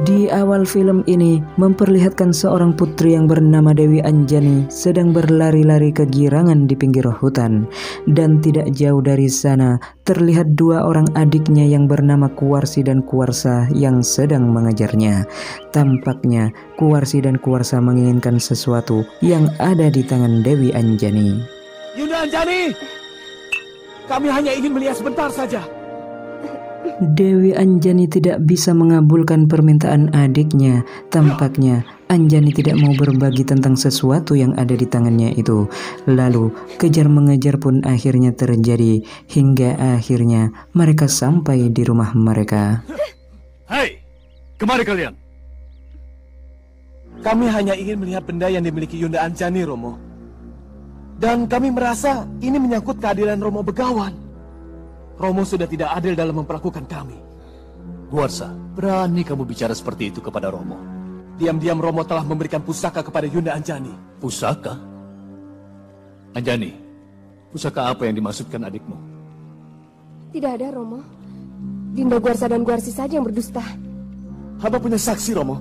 Di awal film ini memperlihatkan seorang putri yang bernama Dewi Anjani sedang berlari-lari kegirangan di pinggir hutan. Dan tidak jauh dari sana terlihat dua orang adiknya yang bernama Kuwarsi dan Kuwarsa yang sedang mengejarnya. Tampaknya Kuwarsi dan Kuwarsa menginginkan sesuatu yang ada di tangan Dewi Anjani. Yunda Anjani, kami hanya ingin melihat sebentar saja. Dewi Anjani tidak bisa mengabulkan permintaan adiknya. Tampaknya Anjani tidak mau berbagi tentang sesuatu yang ada di tangannya itu. Lalu kejar-mengejar pun akhirnya terjadi hingga akhirnya mereka sampai di rumah mereka. Hai, kemari kalian. Kami hanya ingin melihat benda yang dimiliki Yunda Anjani, Romo. Dan kami merasa ini menyangkut keadilan Romo Begawan. Romo sudah tidak adil dalam memperlakukan kami. Kuwarsa, berani kamu bicara seperti itu kepada Romo? Diam-diam Romo telah memberikan pusaka kepada Yunda Anjani. Pusaka? Anjani, pusaka apa yang dimaksudkan adikmu? Tidak ada, Romo. Dinda Kuwarsa dan Kuwarsi saja yang berdusta. Hamba punya saksi, Romo.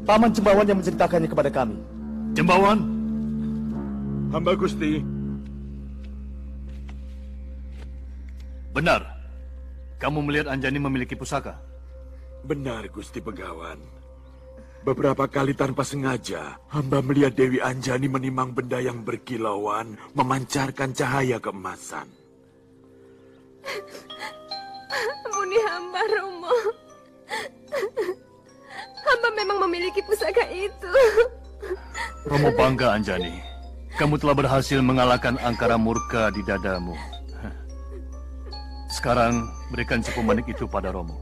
Paman Jembawan yang menceritakannya kepada kami. Jembawan? Hamba Gusti. Benar. Kamu melihat Anjani memiliki pusaka? Benar, Gusti Begawan. Beberapa kali tanpa sengaja, hamba melihat Dewi Anjani menimang benda yang berkilauan, memancarkan cahaya keemasan. Ampuni hamba, Romo. Hamba memang memiliki pusaka itu. Romo bangga, Anjani. Kamu telah berhasil mengalahkan angkara murka di dadamu. Sekarang berikan cepu manik itu pada Romo.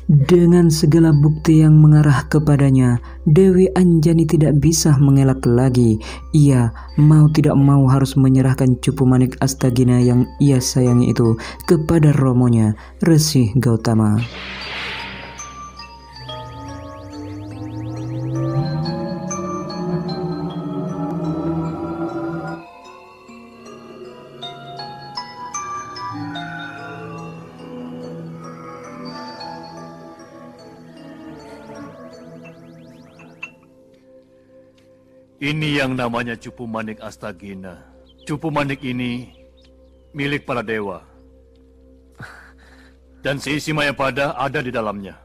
Dengan segala bukti yang mengarah kepadanya, Dewi Anjani tidak bisa mengelak lagi. Ia mau tidak mau harus menyerahkan cupu manik Astagina yang ia sayangi itu kepada Romonya, Resi Gautama. Ini yang namanya cupu manik Astagina. Cupu manik ini milik para dewa. Dan seisi Mayapada ada di dalamnya.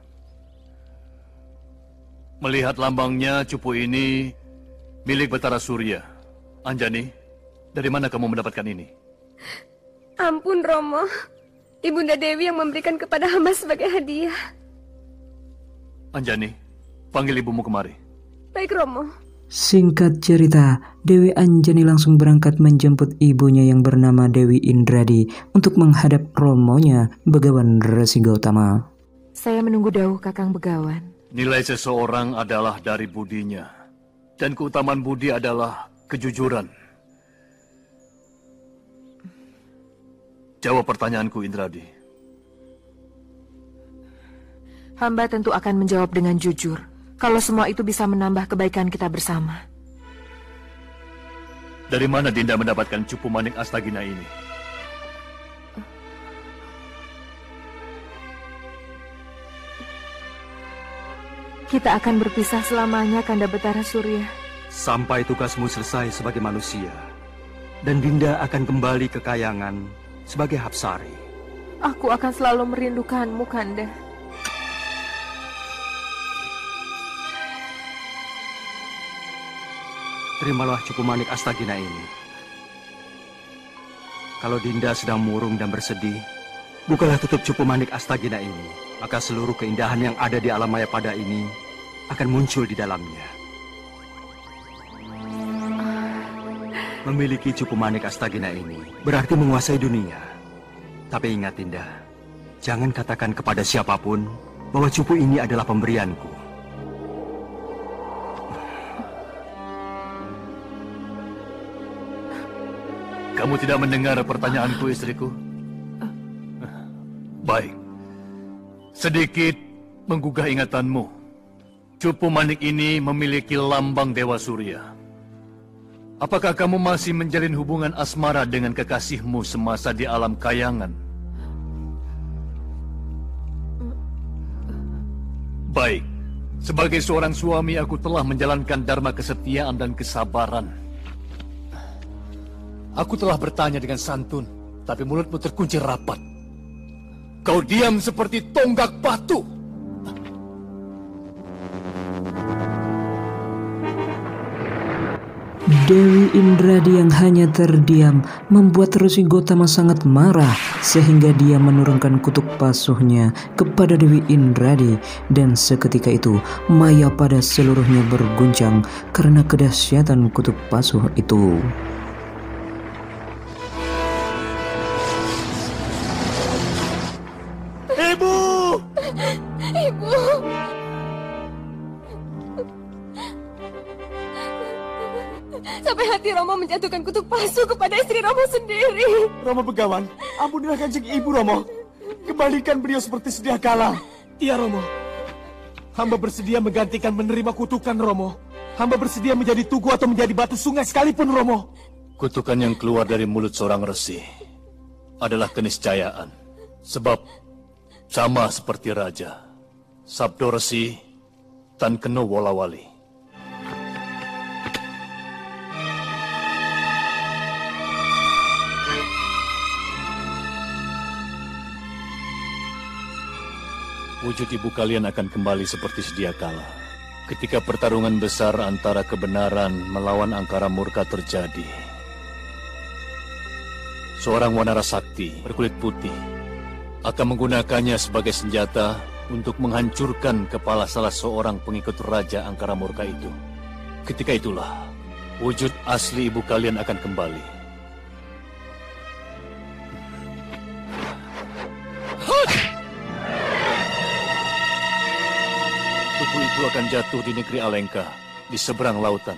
Melihat lambangnya, cupu ini milik Batara Surya. Anjani, dari mana kamu mendapatkan ini? Ampun, Romo. Ibunda Dewi yang memberikan kepada hamba sebagai hadiah. Anjani, panggil ibumu kemari. Baik, Romo. Singkat cerita, Dewi Anjani langsung berangkat menjemput ibunya yang bernama Dewi Indradi untuk menghadap Romonya, Begawan Resi Gautama. Saya menunggu dawuh Kakang Begawan. Nilai seseorang adalah dari budinya. Dan keutamaan budi adalah kejujuran. Jawab pertanyaanku, Indradi. Hamba tentu akan menjawab dengan jujur. Kalau semua itu bisa menambah kebaikan kita bersama. Dari mana Dinda mendapatkan cupu manik Astagina ini? Kita akan berpisah selamanya, Kanda Batara Surya. Sampai tugasmu selesai sebagai manusia. Dan Dinda akan kembali ke Kayangan sebagai Hapsari. Aku akan selalu merindukanmu, Kanda. Terimalah cupu manik Astagina ini. Kalau Dinda sedang murung dan bersedih, bukalah tutup cupu manik Astagina ini. Maka seluruh keindahan yang ada di alam Mayapada ini akan muncul di dalamnya. Memiliki cupu manik Astagina ini berarti menguasai dunia. Tapi ingat Dinda, jangan katakan kepada siapapun bahwa cupu ini adalah pemberianku. Kamu tidak mendengar pertanyaanku, istriku? Baik. Sedikit menggugah ingatanmu. Cupu manik ini memiliki lambang Dewa Surya. Apakah kamu masih menjalin hubungan asmara dengan kekasihmu semasa di alam Kayangan? Baik. Sebagai seorang suami, aku telah menjalankan dharma kesetiaan dan kesabaran. Aku telah bertanya dengan santun, tapi mulutmu terkunci rapat. Kau diam seperti tonggak batu. Dewi Indradi yang hanya terdiam membuat Resi Gotama sangat marah sehingga dia menurunkan kutuk pasuhnya kepada Dewi Indradi, dan seketika itu maya pada seluruhnya berguncang karena kedahsyatan kutuk pasuh itu. Ibu! Ibu! Sampai hati Romo menjatuhkan kutuk palsu kepada istri Romo sendiri. Romo Begawan, ampunilah Kanjeng Ibu, Romo. Kembalikan beliau seperti sedia kala. Iya, Romo. Hamba bersedia menggantikan menerima kutukan, Romo. Hamba bersedia menjadi tugu atau menjadi batu sungai sekalipun, Romo. Kutukan yang keluar dari mulut seorang resi adalah keniscayaan. Sebab sama seperti raja, sabdo resi tan keno wolawali. Wujud ibu kalian akan kembali seperti sedia kala. Ketika pertarungan besar antara kebenaran melawan angkara murka terjadi. Seorang wanara sakti berkulit putih akan menggunakannya sebagai senjata untuk menghancurkan kepala salah seorang pengikut Raja Angkara Murka itu. Ketika itulah, wujud asli ibu kalian akan kembali. Tubuh itu akan jatuh di negeri Alengka, di seberang lautan.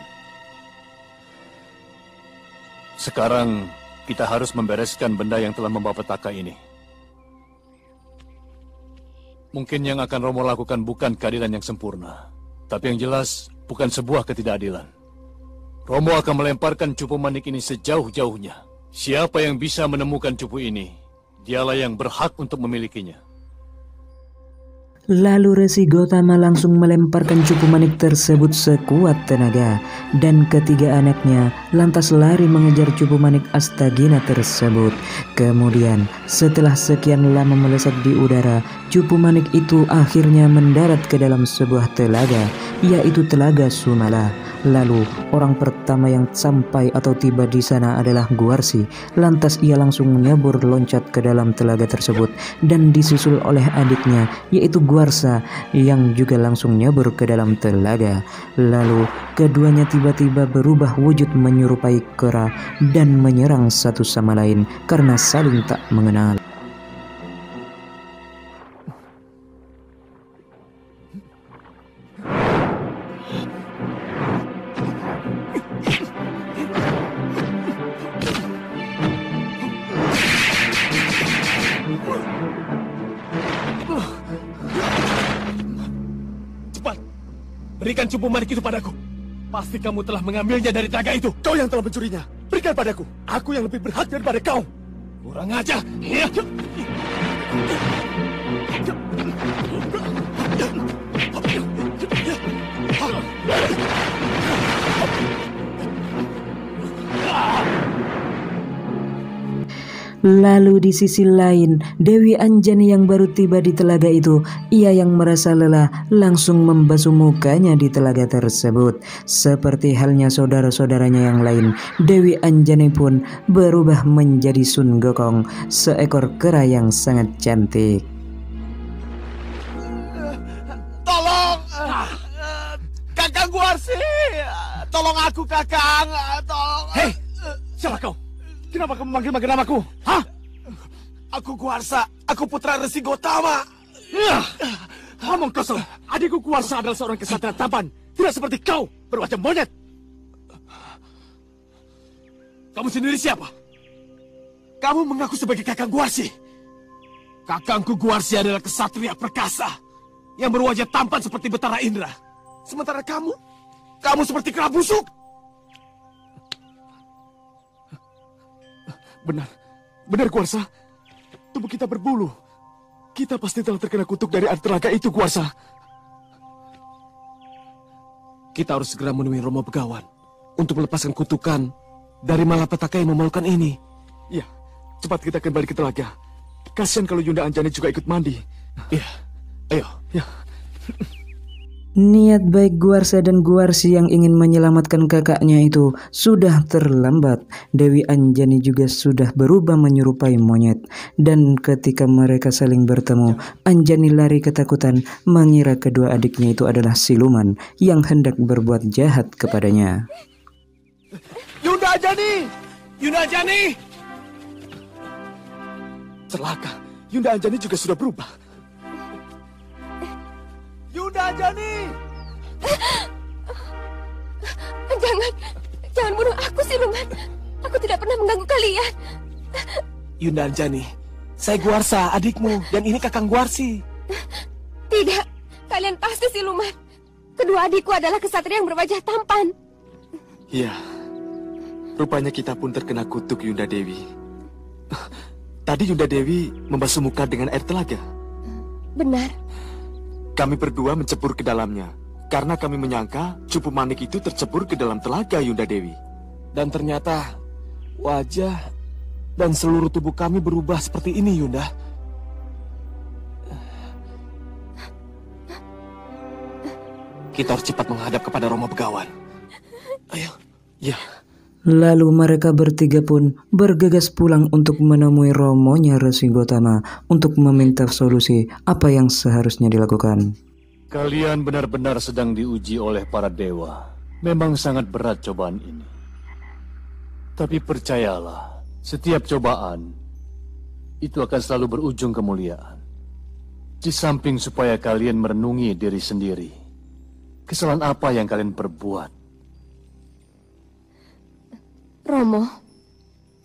Sekarang, kita harus membereskan benda yang telah membawa petaka ini. Mungkin yang akan Romo lakukan bukan keadilan yang sempurna, tapi yang jelas bukan sebuah ketidakadilan. Romo akan melemparkan cupu manik ini sejauh-jauhnya. Siapa yang bisa menemukan cupu ini, dialah yang berhak untuk memilikinya. Lalu Resi Gotama langsung melemparkan cupu manik tersebut sekuat tenaga, dan ketiga anaknya lantas lari mengejar cupu manik Astagina tersebut. Kemudian setelah sekian lama melesat di udara, cupu manik itu akhirnya mendarat ke dalam sebuah telaga, yaitu Telaga Sumala. Lalu orang pertama yang sampai atau tiba di sana adalah Guarsi. Lantas ia langsung nyebur loncat ke dalam telaga tersebut dan disusul oleh adiknya, yaitu Guarsa, yang juga langsung nyebur ke dalam telaga. Lalu keduanya tiba-tiba berubah wujud menyerupai kera dan menyerang satu sama lain karena saling tak mengenal. Berikan cupu manik itu padaku. Pasti kamu telah mengambilnya dari telaga itu. Kau yang telah mencurinya. Berikan padaku. Aku yang lebih berhak daripada kau. Kurang ajar. Lalu di sisi lain, Dewi Anjani yang baru tiba di telaga itu, ia yang merasa lelah langsung membasuh mukanya di telaga tersebut. Seperti halnya saudara-saudaranya yang lain, Dewi Anjani pun berubah menjadi Sun Gokong, seekor kera yang sangat cantik. Tolong! Kakang Guarsi! Tolong aku, Kakang! Tolong! Hei! Siapa kau? Kenapa kamu manggil-manggil namaku? Hah? Aku Guarsa. Aku putra Resi Gotama. Ngomong kosong. Adikku Guarsa adalah seorang kesatria tampan. Tidak seperti kau, berwajah monyet. Kamu sendiri siapa? Kamu mengaku sebagai Kakang Guarsi. Kakangku Guarsi adalah kesatria perkasa yang berwajah tampan seperti Betara Indra. Sementara kamu seperti kera busuk. Benar Guarsa. Tubuh kita berbulu. Kita pasti telah terkena kutuk dari telaga itu, Guarsa. Kita harus segera menemui Romo Begawan untuk melepaskan kutukan dari malapetaka yang memalukan ini. Iya, cepat kita kembali ke telaga. Kasihan kalau Yunda Anjani juga ikut mandi. Iya, ayo. Ya. Niat baik Guarsa dan Guarsi yang ingin menyelamatkan kakaknya itu sudah terlambat. Dewi Anjani juga sudah berubah menyerupai monyet. Dan ketika mereka saling bertemu, Anjani lari ketakutan mengira kedua adiknya itu adalah siluman yang hendak berbuat jahat kepadanya. Yunda Anjani! Yunda Anjani! Celaka, Yunda Anjani juga sudah berubah. Yunda Anjani! Jangan bunuh aku, siluman. Aku tidak pernah mengganggu kalian. Yunda Anjani, saya Guarsa, adikmu, dan ini Kakang Guarsi. Tidak, kalian pasti siluman. Kedua adikku adalah kesatria yang berwajah tampan. Iya, rupanya kita pun terkena kutuk Yunda Dewi. Tadi Yunda Dewi membasuh muka dengan air telaga. Benar. Kami berdua mencebur ke dalamnya, karena kami menyangka cupu manik itu tercebur ke dalam telaga Yunda Dewi. Dan ternyata wajah dan seluruh tubuh kami berubah seperti ini, Yunda. Kita harus cepat menghadap kepada Romo Begawan. Ayo, ya. Lalu mereka bertiga pun bergegas pulang untuk menemui romonya Resi Gotama untuk meminta solusi apa yang seharusnya dilakukan. Kalian benar-benar sedang diuji oleh para dewa. Memang sangat berat cobaan ini. Tapi percayalah, setiap cobaan itu akan selalu berujung kemuliaan. Di samping supaya kalian merenungi diri sendiri. Kesalahan apa yang kalian perbuat? Romo,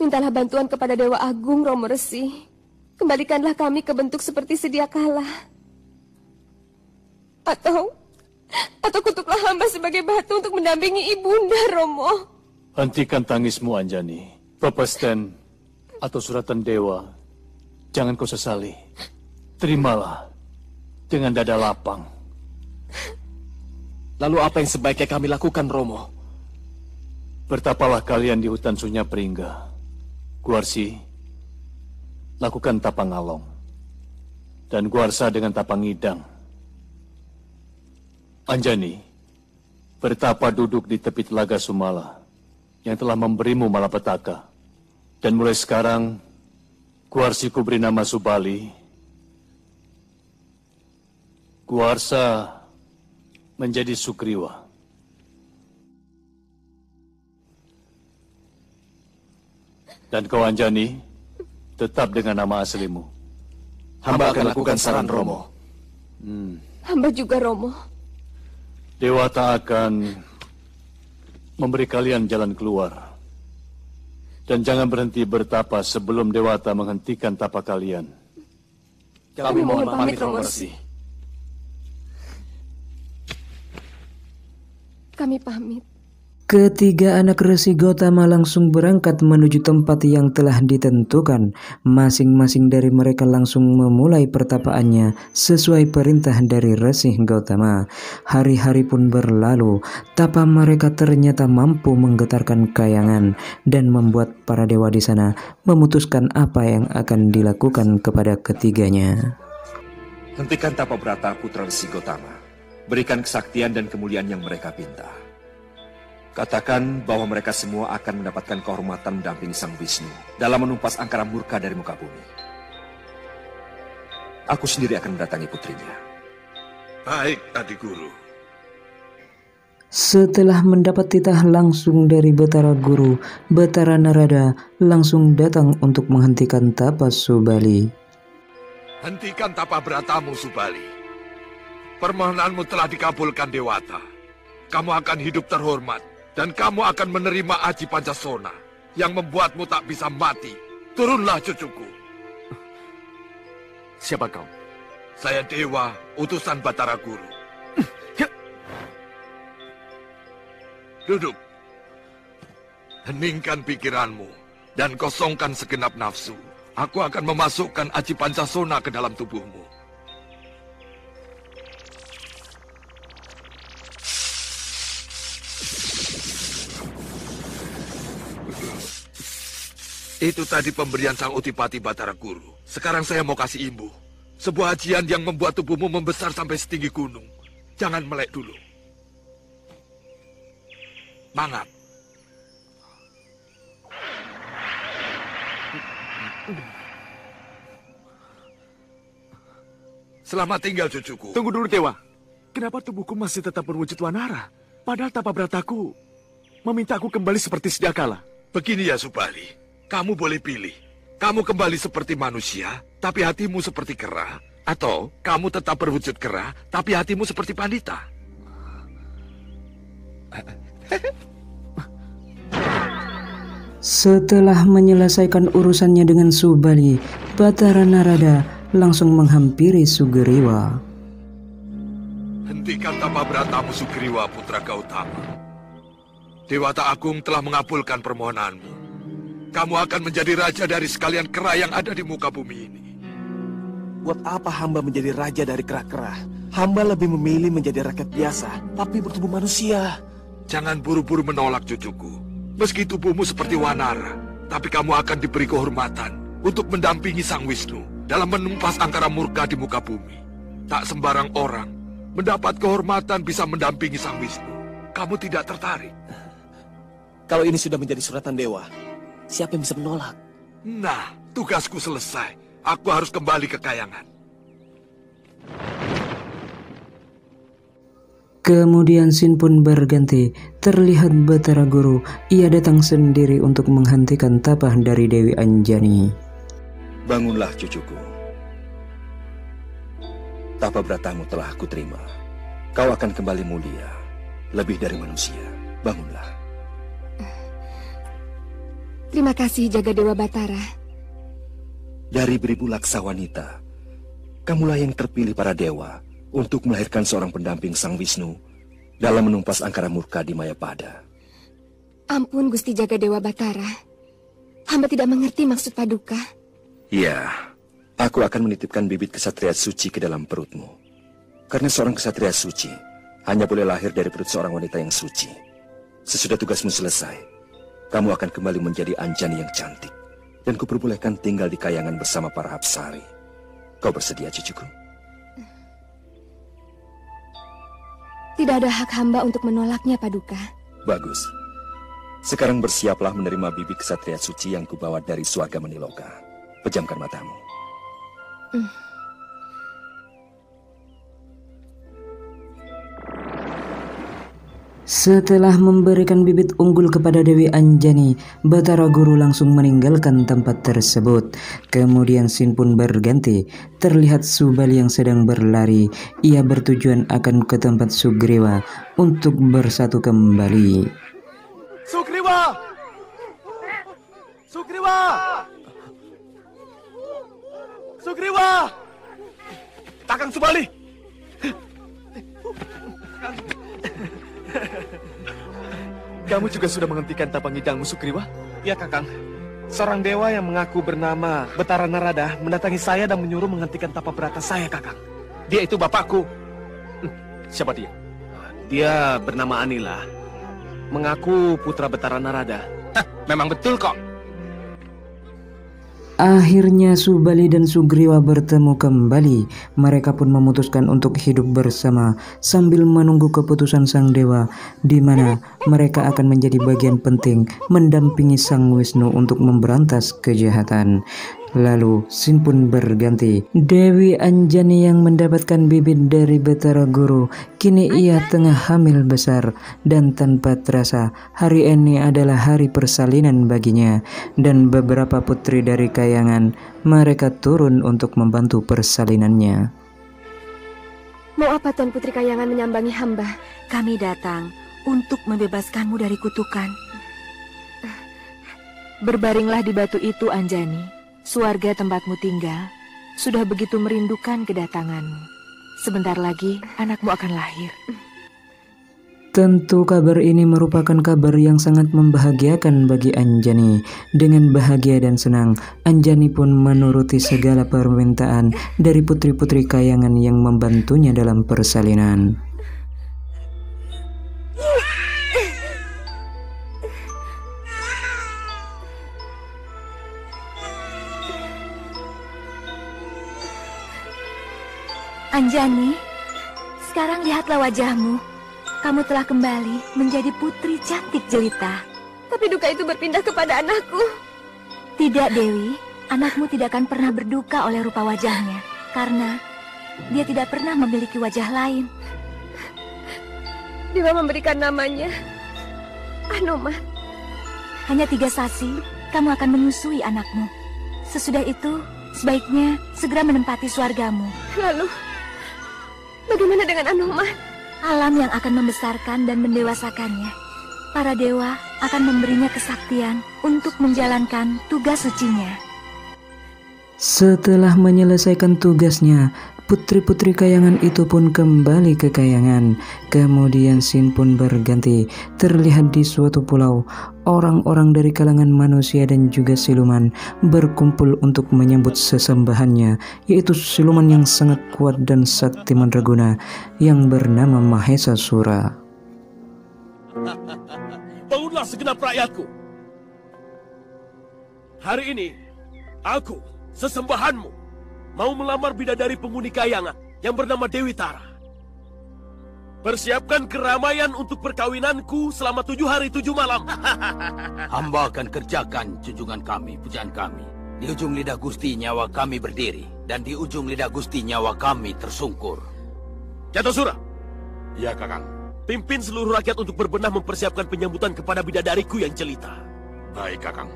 mintalah bantuan kepada Dewa Agung Romo Resi. Kembalikanlah kami ke bentuk seperti sedia kala. Atau kutuklah hamba sebagai batu untuk mendampingi ibunda, Romo. Hentikan tangismu, Anjani. Pepesten atau suratan dewa, jangan kau sesali. Terimalah dengan dada lapang. Lalu apa yang sebaiknya kami lakukan, Romo? Bertapalah kalian di hutan Sunya Pringga. Guarsi, lakukan tapa ngalong. Dan Guarsa dengan tapa ngidang. Anjani, bertapa duduk di tepi telaga Sumala yang telah memberimu malapetaka. Dan mulai sekarang, Guarsi kuberi nama Subali. Guarsa menjadi Sugriwa. Dan kau Anjani, tetap dengan nama aslimu. Hamba akan lakukan saran Romo. Hamba juga, Romo. Dewata akan memberi kalian jalan keluar. Dan jangan berhenti bertapa sebelum Dewata menghentikan tapa kalian. Kami mohon pamit, Romo Resi. Kami pamit. Ketiga anak Resi Gotama langsung berangkat menuju tempat yang telah ditentukan. Masing-masing dari mereka langsung memulai pertapaannya sesuai perintah dari Resi Gotama. Hari-hari pun berlalu, tapa mereka ternyata mampu menggetarkan kayangan dan membuat para dewa di sana memutuskan apa yang akan dilakukan kepada ketiganya. Hentikan tapa berata putra Resi Gotama. Berikan kesaktian dan kemuliaan yang mereka pinta. Katakan bahwa mereka semua akan mendapatkan kehormatan mendampingi Sang Wisnu dalam menumpas angkara murka dari muka bumi. Aku sendiri akan mendatangi putrinya. Baik, adik guru. Setelah mendapat titah langsung dari Betara Guru, Betara Narada langsung datang untuk menghentikan tapa Subali. Hentikan tapa beratamu, Subali. Permohonanmu telah dikabulkan Dewata. Kamu akan hidup terhormat. Dan kamu akan menerima Aji Pancasona yang membuatmu tak bisa mati. Turunlah, cucuku. Siapa kau? Saya Dewa, utusan Batara Guru. Duduk. Heningkan pikiranmu dan kosongkan segenap nafsu. Aku akan memasukkan Aji Pancasona ke dalam tubuhmu. Itu tadi pemberian Sang Utipati Batara Guru. Sekarang saya mau kasih imbu. Sebuah ajian yang membuat tubuhmu membesar sampai setinggi gunung. Jangan melek dulu. Mangap. Selamat tinggal, cucuku. Tunggu dulu, Dewa. Kenapa tubuhku masih tetap berwujud wanara? Padahal tapa berataku meminta aku kembali seperti sedia kala. Begini ya, Subali. Kamu boleh pilih. Kamu kembali seperti manusia, tapi hatimu seperti kera. Atau kamu tetap berwujud kera, tapi hatimu seperti Pandita. Setelah menyelesaikan urusannya dengan Subali, Batara Narada langsung menghampiri Sugriwa. Hentikan tapa beratamu, Sugriwa, putra Gautama. Dewata Agung telah mengabulkan permohonanmu. Kamu akan menjadi raja dari sekalian kera yang ada di muka bumi ini. Buat apa hamba menjadi raja dari kera-kera? Hamba lebih memilih menjadi rakyat biasa, tapi bertubuh manusia. Jangan buru-buru menolak, cucuku. Meski tubuhmu seperti wanara, tapi kamu akan diberi kehormatan untuk mendampingi Sang Wisnu dalam menumpas angkara murka di muka bumi. Tak sembarang orang mendapat kehormatan bisa mendampingi Sang Wisnu. Kamu tidak tertarik? Kalau ini sudah menjadi suratan dewa, siapa yang bisa menolak? Nah, tugasku selesai. Aku harus kembali ke Kayangan. Kemudian Sin pun berganti. Terlihat Batara Guru, ia datang sendiri untuk menghentikan tapah dari Dewi Anjani. Bangunlah, cucuku. Tapa beratamu telah aku terima. Kau akan kembali mulia, lebih dari manusia. Bangunlah. Terima kasih, Jagadewa Batara. Dari beribu laksa wanita, kamulah yang terpilih para dewa untuk melahirkan seorang pendamping Sang Wisnu dalam menumpas angkara murka di Mayapada. Ampun, Gusti Jagadewa Batara. Hamba tidak mengerti maksud Paduka. Ya, aku akan menitipkan bibit kesatria suci ke dalam perutmu. Karena seorang kesatria suci hanya boleh lahir dari perut seorang wanita yang suci. Sesudah tugasmu selesai, kamu akan kembali menjadi Anjani yang cantik. Dan kuperbolehkan tinggal di Kayangan bersama para Apsari. Kau bersedia, cucuku? Tidak ada hak hamba untuk menolaknya, Paduka. Bagus. Sekarang bersiaplah menerima bibit kesatria suci yang kubawa dari Swarga Meniloka. Pejamkan matamu. Setelah memberikan bibit unggul kepada Dewi Anjani, Batara Guru langsung meninggalkan tempat tersebut. Kemudian Sin pun berganti. Terlihat Subali yang sedang berlari. Ia bertujuan akan ke tempat Sugriwa untuk bersatu kembali. Sugriwa! Sugriwa! Sugriwa! Kakang Subali! Kamu juga sudah menghentikan tapang hidangmu, Sugriwa? Ya, Kakang. Seorang dewa yang mengaku bernama Batara Narada mendatangi saya dan menyuruh menghentikan tapa berata saya, Kakang. Dia itu bapakku. Siapa dia? Dia bernama Anila. Mengaku putra Batara Narada. Memang betul kok. Akhirnya Subali dan Sugriwa bertemu kembali. Mereka pun memutuskan untuk hidup bersama sambil menunggu keputusan Sang Dewa, di mana mereka akan menjadi bagian penting mendampingi Sang Wisnu untuk memberantas kejahatan. Lalu Sin pun berganti. Dewi Anjani yang mendapatkan bibit dari Batara Guru, kini ia tengah hamil besar dan tanpa terasa hari ini adalah hari persalinan baginya. Dan beberapa putri dari Kayangan, mereka turun untuk membantu persalinannya. Mau apa Tuan Putri Kayangan menyambangi hamba? Kami datang untuk membebaskanmu dari kutukan. Berbaringlah di batu itu, Anjani. Swarga tempatmu tinggal sudah begitu merindukan kedatanganmu. Sebentar lagi anakmu akan lahir. Tentu kabar ini merupakan kabar yang sangat membahagiakan bagi Anjani. Dengan bahagia dan senang, Anjani pun menuruti segala permintaan dari putri-putri Kayangan yang membantunya dalam persalinan. Anjani, sekarang lihatlah wajahmu. Kamu telah kembali menjadi putri cantik jelita. Tapi duka itu berpindah kepada anakku. Tidak, Dewi. Anakmu tidak akan pernah berduka oleh rupa wajahnya. Karena dia tidak pernah memiliki wajah lain. Dewa memberikan namanya Anoman. Hanya 3 sasi, kamu akan menyusui anakmu. Sesudah itu, sebaiknya segera menempati swargamu. Lalu, bagaimana dengan Anoman? Alam yang akan membesarkan dan mendewasakannya. Para dewa akan memberinya kesaktian untuk menjalankan tugas sucinya. Setelah menyelesaikan tugasnya, putri-putri kayangan itu pun kembali ke kayangan. Kemudian scene pun berganti. Terlihat di suatu pulau, orang-orang dari kalangan manusia dan juga siluman berkumpul untuk menyambut sesembahannya, yaitu siluman yang sangat kuat dan sakti mandraguna yang bernama Mahesasura. Bangunlah segenap rakyatku. Hari ini, aku, sesembahanmu, mau melamar bidadari penghuni kayangan yang bernama Dewi Tara. Persiapkan keramaian untuk perkawinanku selama 7 hari 7 malam. Hamba akan kerjakan junjungan kami, pujaan kami. Di ujung lidah Gusti nyawa kami berdiri, dan di ujung lidah Gusti nyawa kami tersungkur. Jatasura. Ya, Kakang. Pimpin seluruh rakyat untuk berbenah mempersiapkan penyambutan kepada bidadariku yang jelita. Baik, Kakang.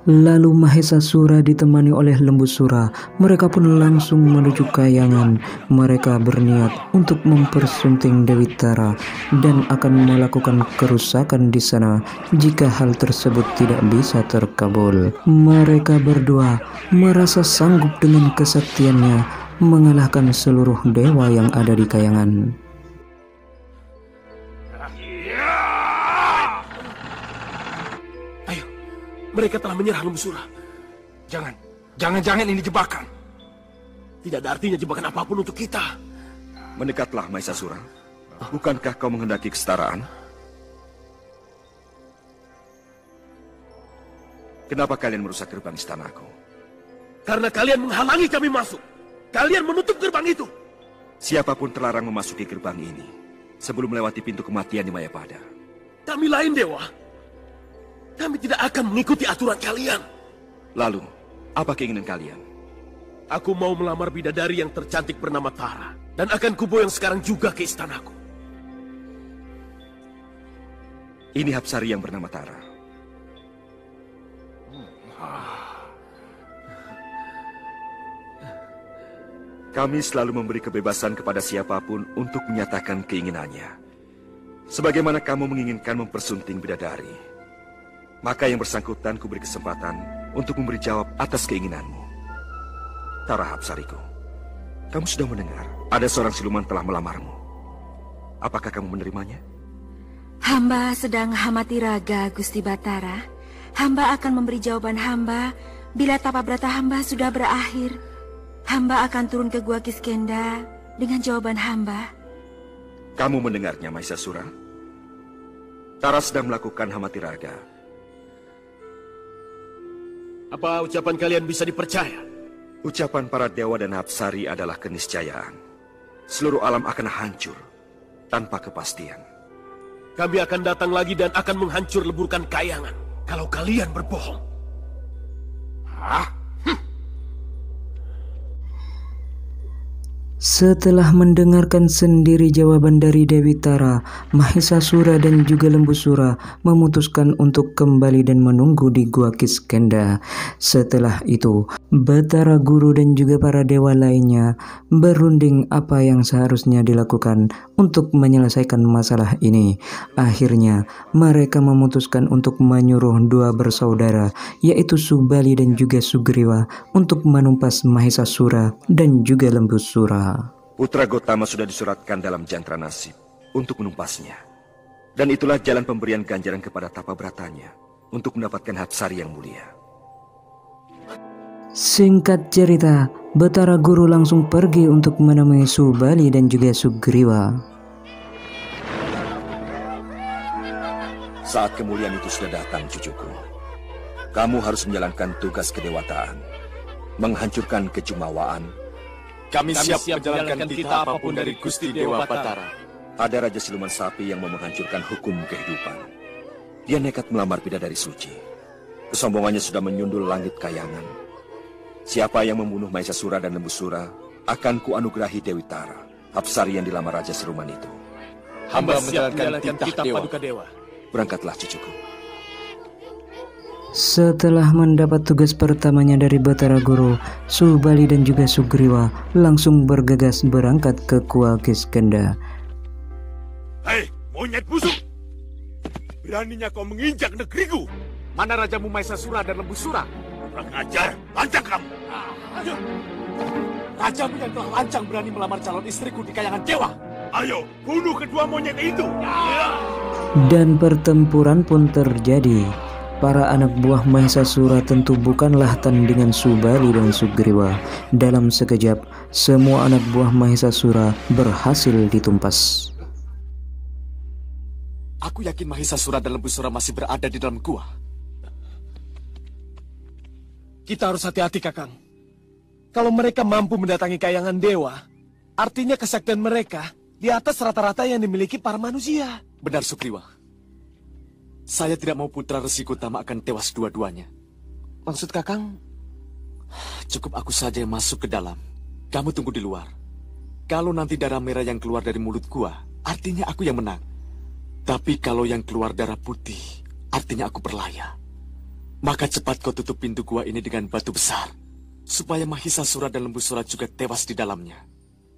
Lalu Mahesasura ditemani oleh Lembusura. Mereka pun langsung menuju kayangan. Mereka berniat untuk mempersunting Dewi Tara dan akan melakukan kerusakan di sana jika hal tersebut tidak bisa terkabul. Mereka berdua merasa sanggup dengan kesaktiannya mengalahkan seluruh dewa yang ada di kayangan. Mereka telah menyerang Lembusura. Jangan ini jebakan. Tidak ada artinya jebakan apapun untuk kita. Mendekatlah, Mahesasura. Bukankah kau menghendaki kesetaraan? Kenapa kalian merusak gerbang istanaku? Karena kalian menghalangi kami masuk. Kalian menutup gerbang itu. Siapapun terlarang memasuki gerbang ini sebelum melewati pintu kematian di Mayapada. Kami lain, Dewa. Kami tidak akan mengikuti aturan kalian. Lalu, apa keinginan kalian? Aku mau melamar bidadari yang tercantik bernama Tara. Dan akan kubo yang sekarang juga ke istanaku. Ini Hapsari yang bernama Tara. Kami selalu memberi kebebasan kepada siapapun untuk menyatakan keinginannya. Sebagaimana kamu menginginkan mempersunting bidadari, maka yang bersangkutan kuberi kesempatan untuk memberi jawab atas keinginanmu. Tara Hapsariku, kamu sudah mendengar ada seorang siluman telah melamarmu. Apakah kamu menerimanya? Hamba sedang hamati raga, Gusti Batara. Hamba akan memberi jawaban hamba bila tapabrata hamba sudah berakhir. Hamba akan turun ke Gua Kiskenda dengan jawaban hamba. Kamu mendengarnya, Mahesasura? Tara sedang melakukan hamati raga. Apa ucapan kalian bisa dipercaya? Ucapan para dewa dan Hapsari adalah keniscayaan. Seluruh alam akan hancur tanpa kepastian. Kami akan datang lagi dan akan menghancur leburkan kayangan kalau kalian berbohong. Hah? Setelah mendengarkan sendiri jawaban dari Dewi Tara, Mahesasura dan juga Lembusura memutuskan untuk kembali dan menunggu di Gua Kiskenda. Setelah itu, Batara Guru dan juga para dewa lainnya berunding apa yang seharusnya dilakukan untuk menyelesaikan masalah ini. Akhirnya, mereka memutuskan untuk menyuruh 2 bersaudara, yaitu Subali dan juga Sugriwa, untuk menumpas Mahesasura dan juga Lembusura. Putra Gotama sudah disuratkan dalam jantra nasib untuk menumpasnya. Dan itulah jalan pemberian ganjaran kepada tapabratanya untuk mendapatkan Hapsari yang mulia. Singkat cerita, Batara Guru langsung pergi untuk menemui Subali dan juga Sugriwa. Saat kemuliaan itu sudah datang, cucuku. Kamu harus menjalankan tugas kedewataan, menghancurkan kejumawaan. Kami siap menjalankan titah apapun dari Gusti Dewa Batara. Ada Raja Siluman Sapi yang mau menghancurkan hukum kehidupan. Dia nekat melamar bidadari suci. Kesombongannya sudah menyundul langit kayangan. Siapa yang membunuh Mahesasura dan Lembusura akan kuanugerahi Dewi Tara, Apsari yang dilamar Raja Siluman itu. Hamba menjalankan titah Paduka Dewa. Berangkatlah cucuku. Setelah mendapat tugas pertamanya dari Batara Guru, Subali dan juga Sugriwa langsung bergegas berangkat ke Gua Kiskenda. Hei, monyet busuk! Beraninya kau menginjak negeriku? Mana Rajamu Mahesasura dan Lembusura? Kurang ajar, lancang kamu! Ayo. Rajamu yang telah lancang berani melamar calon istriku di kayangan dewa. Ayo, bunuh kedua monyet itu! Dan pertempuran pun terjadi. Para anak buah Mahesasura tentu bukanlah tandingan Subali dan Sugriwa. Dalam sekejap, semua anak buah Mahesasura berhasil ditumpas. Aku yakin Mahesasura dan Lembusura masih berada di dalam gua. Kita harus hati-hati, Kakang. Kalau mereka mampu mendatangi kayangan dewa, artinya kesaktian mereka di atas rata-rata yang dimiliki para manusia. Benar, Sugriwa. Saya tidak mau putra Resi Gotama akan tewas dua-duanya. Maksud Kakang, cukup aku saja yang masuk ke dalam. Kamu tunggu di luar. Kalau nanti darah merah yang keluar dari mulut gua, artinya aku yang menang. Tapi kalau yang keluar darah putih, artinya aku berlaya. Maka cepat kau tutup pintu gua ini dengan batu besar, supaya Mahesasura dan Lembusura juga tewas di dalamnya.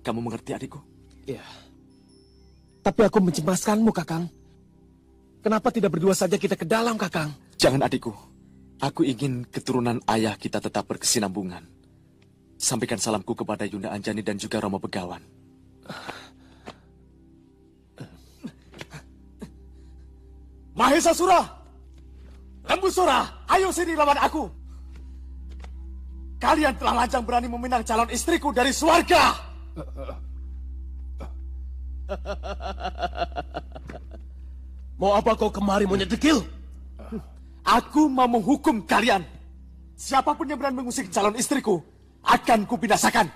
Kamu mengerti, adikku? Iya. Tapi aku mencemaskanmu, Kakang. Kenapa tidak berdua saja kita ke dalam, Kakang? Jangan, adikku. Aku ingin keturunan ayah kita tetap berkesinambungan. Sampaikan salamku kepada Yunda Anjani dan juga Romo Begawan. Mahesasura! Lembusura! Ayo sini lawan aku! Kalian telah lancang berani meminang calon istriku dari swarga! Mau apa kau kemari, monyet dekil? Aku mau menghukum kalian. Siapapun yang berani mengusik calon istriku, akan kubinasakan.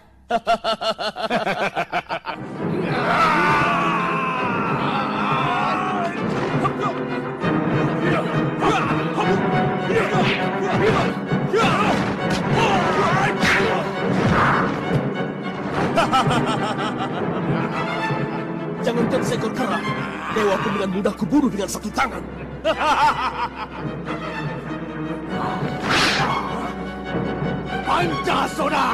Jangankan seekor kera, dewa pun dengan mudah kubunuh dengan satu tangan. Pancasona!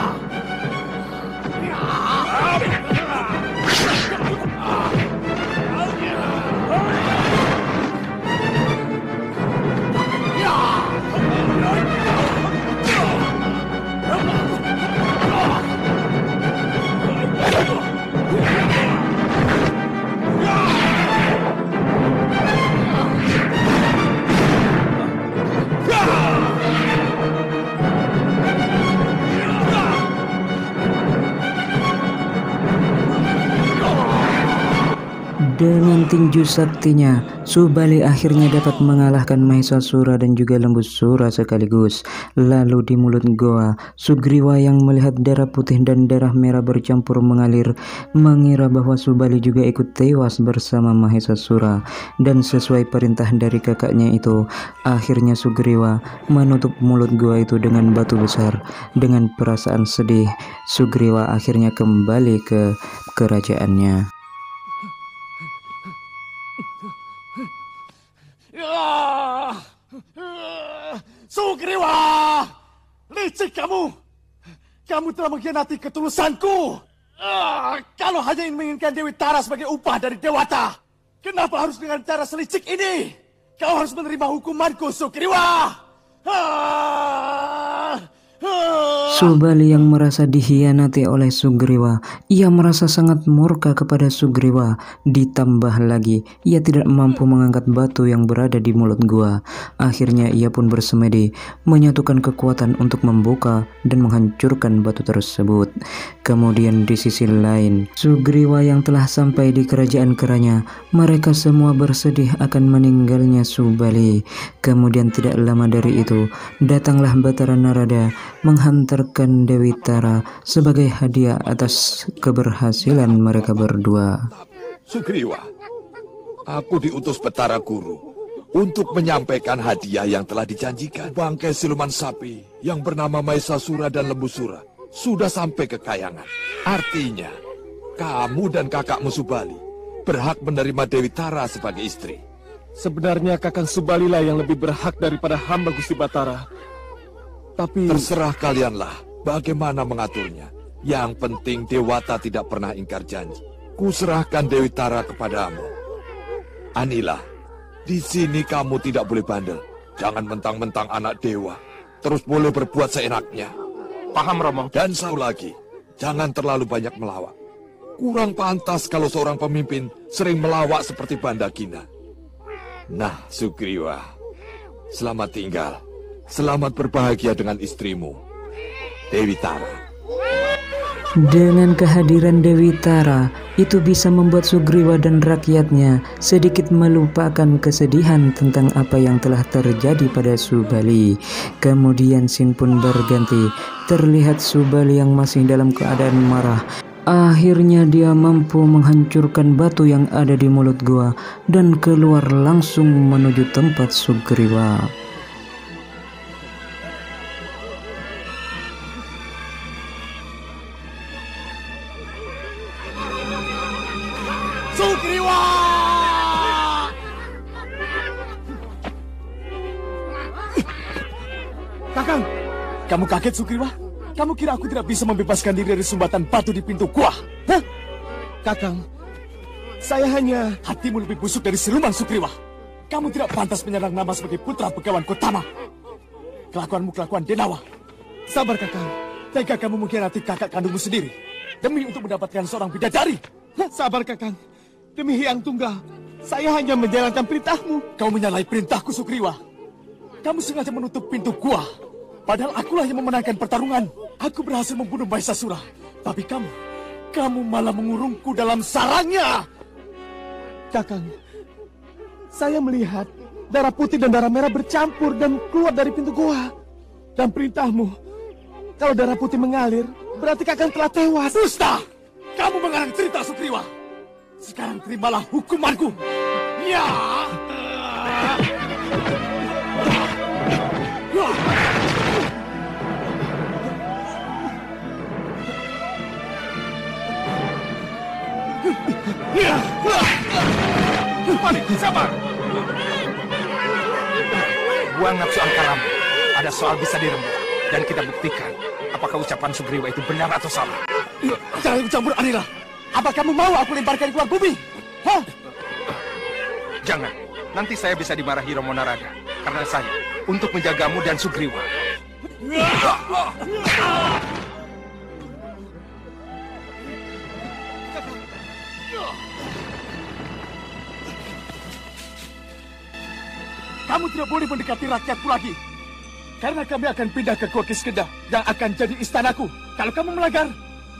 Dengan tinju saktinya, Subali akhirnya dapat mengalahkan Mahesasura dan juga Lembusura sekaligus. Lalu di mulut goa, Sugriwa yang melihat darah putih dan darah merah bercampur mengalir, mengira bahwa Subali juga ikut tewas bersama Mahesasura. Dan sesuai perintah dari kakaknya itu, akhirnya Sugriwa menutup mulut goa itu dengan batu besar. Dengan perasaan sedih, Sugriwa akhirnya kembali ke kerajaannya. Sugriwa! Licik kamu! Kamu telah mengkhianati ketulusanku! Kalau hanya ingin menginginkan Dewi Tara sebagai upah dari Dewata, kenapa harus dengan cara selicik ini? Kau harus menerima hukumanku, Sugriwa! Subali yang merasa dihianati oleh Sugriwa, ia merasa sangat murka kepada Sugriwa. Ditambah lagi, ia tidak mampu mengangkat batu yang berada di mulut gua. Akhirnya ia pun bersemedi, menyatukan kekuatan untuk membuka dan menghancurkan batu tersebut. Kemudian di sisi lain, Sugriwa yang telah sampai di kerajaan keranya, mereka semua bersedih akan meninggalnya Subali. Kemudian tidak lama dari itu, datanglah Batara Narada menghantarkan Dewi Tara sebagai hadiah atas keberhasilan mereka berdua. Sugriwa, aku diutus Batara Guru untuk menyampaikan hadiah yang telah dijanjikan. Bangkai siluman sapi yang bernama Maesasura dan Lembusura sudah sampai ke Kayangan. Artinya, kamu dan kakakmu Subali berhak menerima Dewi Tara sebagai istri. Sebenarnya Kakang Subali lah yang lebih berhak daripada hamba Gusti Batara. Tapi terserah kalianlah bagaimana mengaturnya. Yang penting Dewata tidak pernah ingkar janji. Kuserahkan Dewi Tara kepadamu. Anila, di sini kamu tidak boleh bandel. Jangan mentang-mentang anak dewa, terus boleh berbuat seenaknya. Paham, Romo. Dan satu lagi, jangan terlalu banyak melawak. Kurang pantas kalau seorang pemimpin sering melawak seperti Bandagina. Nah, Sugriwa, selamat tinggal. Selamat berbahagia dengan istrimu, Dewi Tara. Dengan kehadiran Dewi Tara, itu bisa membuat Sugriwa dan rakyatnya sedikit melupakan kesedihan tentang apa yang telah terjadi pada Subali. Kemudian scene pun berganti, terlihat Subali yang masih dalam keadaan marah. Akhirnya dia mampu menghancurkan batu yang ada di mulut gua dan keluar langsung menuju tempat Sugriwa. Sugriwa! Kakang, kamu kaget Sugriwa? Kamu kira aku tidak bisa membebaskan diri dari sumbatan batu di pintu gua? Hah? Kakang, saya hanya... Hatimu lebih busuk dari siluman Sugriwa. Kamu tidak pantas menyandang nama sebagai putra Begawan Gotama. Kelakuanmu kelakuan Denawa. Sabar Kakang, tega kamu mengkhianati kakak kandungmu sendiri demi untuk mendapatkan seorang bidadari. Sabar Kakang, demi Hyang Tunggal, saya hanya menjalankan perintahmu. Kau menyalahi perintahku Sugriwa. Kamu sengaja menutup pintu gua. Padahal akulah yang memenangkan pertarungan. Aku berhasil membunuh Maesasura. Tapi kamu malah mengurungku dalam sarangnya. Kakang, saya melihat darah putih dan darah merah bercampur dan keluar dari pintu gua. Dan perintahmu, kalau darah putih mengalir, berarti Kakang telah tewas. Dusta! Kamu mengarang cerita Sugriwa. Sekarang terimalah hukumanku. Ya! Sabar. Buang nafsu angkaram. Ada soal bisa dirembuk. Dan kita buktikan apakah ucapan Sugriwa itu benar atau salah. Jangan campur Anila. Apa kamu mau aku lemparkan keluar bumi? Hah? Jangan. Nanti saya bisa dimarahi Romo Narada. Karena saya untuk menjagamu dan Sugriwa. Kamu tidak boleh mendekati rakyatku lagi. Karena kami akan pindah ke Gua Kiskenda yang akan jadi istanaku. Kalau kamu melanggar,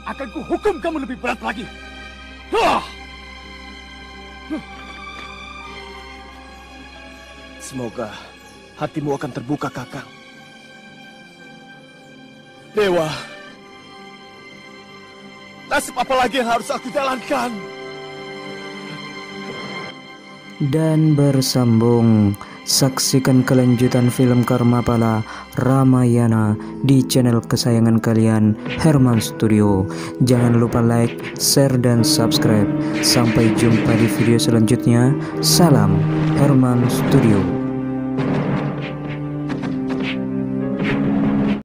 akan kuhukum kamu lebih berat lagi. Semoga hatimu akan terbuka, Kakang. Dewa, nasib apa lagi yang harus aku jalankan? Dan bersambung. Saksikan kelanjutan film Karmapala Ramayana di channel kesayangan kalian, Herman Studio. Jangan lupa like, share, dan subscribe. Sampai jumpa di video selanjutnya. Salam Herman Studio.